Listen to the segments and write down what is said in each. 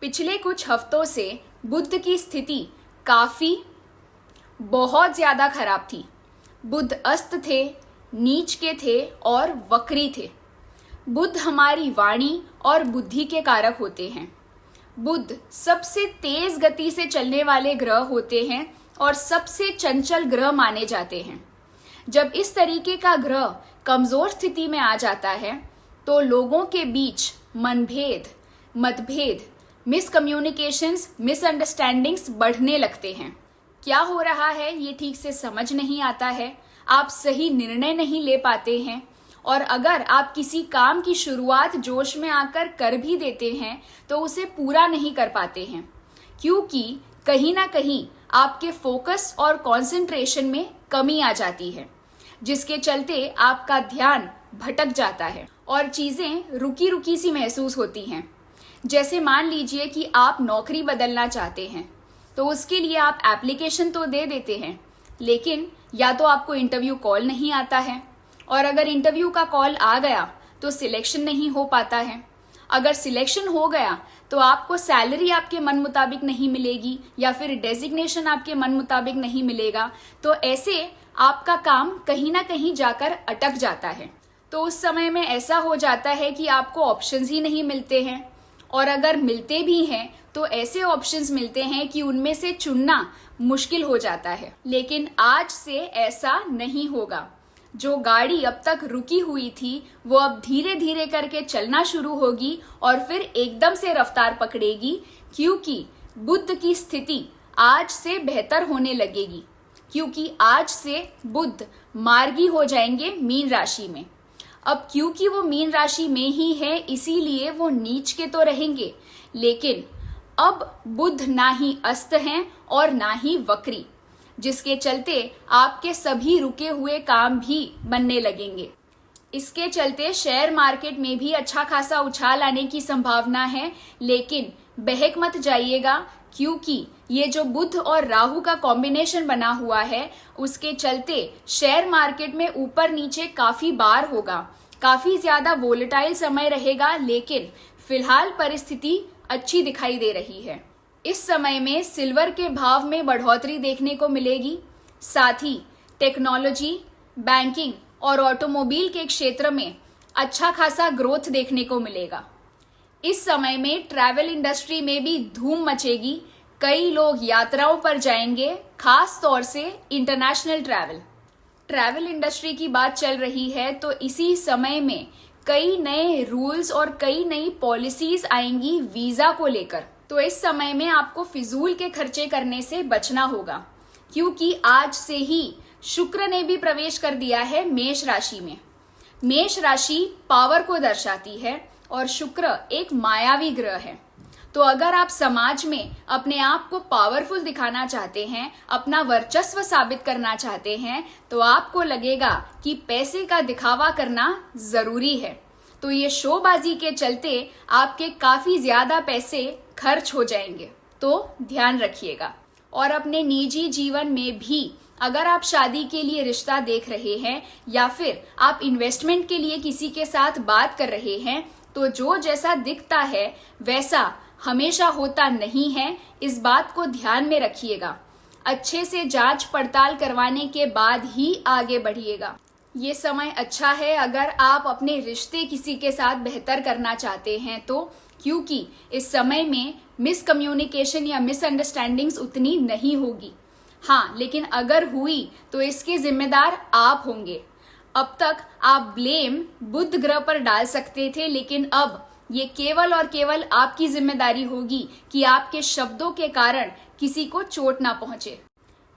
पिछले कुछ हफ्तों से बुद्ध की स्थिति बहुत ज्यादा खराब थी। बुद्ध अस्त थे, नीच के थे और वक्री थे। बुद्ध हमारी वाणी और बुद्धि के कारक होते हैं। बुद्ध सबसे तेज गति से चलने वाले ग्रह होते हैं और सबसे चंचल ग्रह माने जाते हैं। जब इस तरीके का ग्रह कमजोर स्थिति में आ जाता है तो लोगों के बीच मनभेद, मतभेद, मिसकम्युनिकेशंस, मिसअंडरस्टैंडिंग्स बढ़ने लगते हैं। क्या हो रहा है ये ठीक से समझ नहीं आता है, आप सही निर्णय नहीं ले पाते हैं और अगर आप किसी काम की शुरुआत जोश में आकर कर भी देते हैं तो उसे पूरा नहीं कर पाते हैं, क्योंकि कहीं ना कहीं आपके फोकस और कंसंट्रेशन में कमी आ जाती है, जिसके चलते आपका ध्यान भटक जाता है और चीजें रुकी रुकी सी महसूस होती हैं। जैसे मान लीजिए कि आप नौकरी बदलना चाहते हैं तो उसके लिए आप एप्लीकेशन तो दे देते हैं, लेकिन या तो आपको इंटरव्यू कॉल नहीं आता है और अगर इंटरव्यू का कॉल आ गया तो सिलेक्शन नहीं हो पाता है। अगर सिलेक्शन हो गया तो आपको सैलरी आपके मन मुताबिक नहीं मिलेगी या फिर डेजिग्नेशन आपके मन मुताबिक नहीं मिलेगा, तो ऐसे आपका काम कहीं ना कहीं जाकर अटक जाता है। तो उस समय में ऐसा हो जाता है कि आपको ऑप्शंस ही नहीं मिलते हैं और अगर मिलते भी हैं तो ऐसे ऑप्शंस मिलते हैं कि उनमें से चुनना मुश्किल हो जाता है। लेकिन आज से ऐसा नहीं होगा। जो गाड़ी अब तक रुकी हुई थी वो अब धीरे धीरे करके चलना शुरू होगी और फिर एकदम से रफ्तार पकड़ेगी, क्योंकि बुद्ध की स्थिति आज से बेहतर होने लगेगी, क्योंकि आज से बुद्ध मार्गी हो जाएंगे मीन राशि में। अब क्योंकि वो मीन राशि में ही है इसीलिए वो नीच के तो रहेंगे, लेकिन अब बुद्ध ना ही अस्त हैं और ना ही वक्री, जिसके चलते आपके सभी रुके हुए काम भी बनने लगेंगे। इसके चलते शेयर मार्केट में भी अच्छा खासा उछाल आने की संभावना है, लेकिन बहक मत जाइएगा, क्योंकि ये जो बुध और राहु का कॉम्बिनेशन बना हुआ है उसके चलते शेयर मार्केट में ऊपर नीचे काफी बार होगा, काफी ज्यादा वोलेटाइल समय रहेगा, लेकिन फिलहाल परिस्थिति अच्छी दिखाई दे रही है। इस समय में सिल्वर के भाव में बढ़ोतरी देखने को मिलेगी, साथ ही टेक्नोलॉजी, बैंकिंग और ऑटोमोबाइल के क्षेत्र में अच्छा खासा ग्रोथ देखने को मिलेगा। इस समय में ट्रैवल इंडस्ट्री में भी धूम मचेगी, कई लोग यात्राओं पर जाएंगे, खास तौर से इंटरनेशनल ट्रैवल इंडस्ट्री की बात चल रही है तो इसी समय में कई नए रूल्स और कई नई पॉलिसीज आएंगी वीजा को लेकर। तो इस समय में आपको फिजूल के खर्चे करने से बचना होगा, क्योंकि आज से ही शुक्र ने भी प्रवेश कर दिया है मेष राशि में। मेष राशि पावर को दर्शाती है और शुक्र एक मायावी ग्रह है। तो अगर आप समाज में अपने आप को पावरफुल दिखाना चाहते हैं, अपना वर्चस्व साबित करना चाहते हैं, तो आपको लगेगा कि पैसे का दिखावा करना जरूरी है। तो ये शोबाजी के चलते आपके काफी ज्यादा पैसे खर्च हो जाएंगे, तो ध्यान रखिएगा। और अपने निजी जीवन में भी अगर आप शादी के लिए रिश्ता देख रहे हैं या फिर आप इन्वेस्टमेंट के लिए किसी के साथ बात कर रहे हैं, तो जो जैसा दिखता है वैसा हमेशा होता नहीं है, इस बात को ध्यान में रखिएगा। अच्छे से जांच पड़ताल करवाने के बाद ही आगे बढ़िएगा। ये समय अच्छा है अगर आप अपने रिश्ते किसी के साथ बेहतर करना चाहते हैं तो, क्योंकि इस समय में मिसकम्युनिकेशन या मिसअंडरस्टैंडिंग्स उतनी नहीं होगी। हाँ, लेकिन अगर हुई तो इसके जिम्मेदार आप होंगे। अब तक आप ब्लेम बुध ग्रह पर डाल सकते थे, लेकिन अब ये केवल और केवल आपकी जिम्मेदारी होगी कि आपके शब्दों के कारण किसी को चोट ना पहुंचे।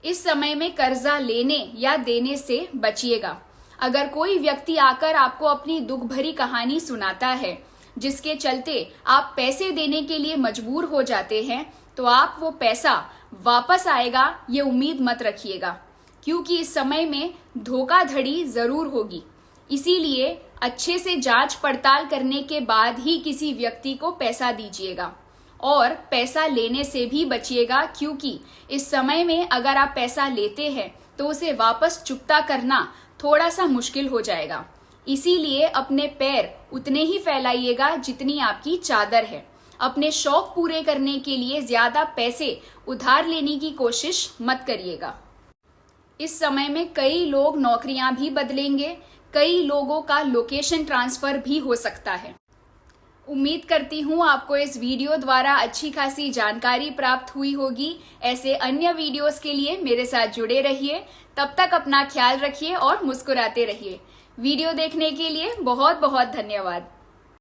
इस समय में कर्जा लेने या देने से बचिएगा। अगर कोई व्यक्ति आकर आपको अपनी दुख भरी कहानी सुनाता है जिसके चलते आप पैसे देने के लिए मजबूर हो जाते हैं, तो आप वो पैसा वापस आएगा ये उम्मीद मत रखिएगा, क्योंकि इस समय में धोखाधड़ी जरूर होगी। इसीलिए अच्छे से जांच पड़ताल करने के बाद ही किसी व्यक्ति को पैसा दीजिएगा और पैसा लेने से भी बचिएगा, क्योंकि इस समय में अगर आप पैसा लेते हैं तो उसे वापस चुकता करना थोड़ा सा मुश्किल हो जाएगा। इसीलिए अपने पैर उतने ही फैलाइएगा जितनी आपकी चादर है। अपने शौक पूरे करने के लिए ज्यादा पैसे उधार लेने की कोशिश मत करिएगा। इस समय में कई लोग नौकरियां भी बदलेंगे, कई लोगों का लोकेशन ट्रांसफर भी हो सकता है। उम्मीद करती हूँ आपको इस वीडियो द्वारा अच्छी खासी जानकारी प्राप्त हुई होगी। ऐसे अन्य वीडियोस के लिए मेरे साथ जुड़े रहिए। तब तक अपना ख्याल रखिए और मुस्कुराते रहिए। वीडियो देखने के लिए बहुत बहुत धन्यवाद।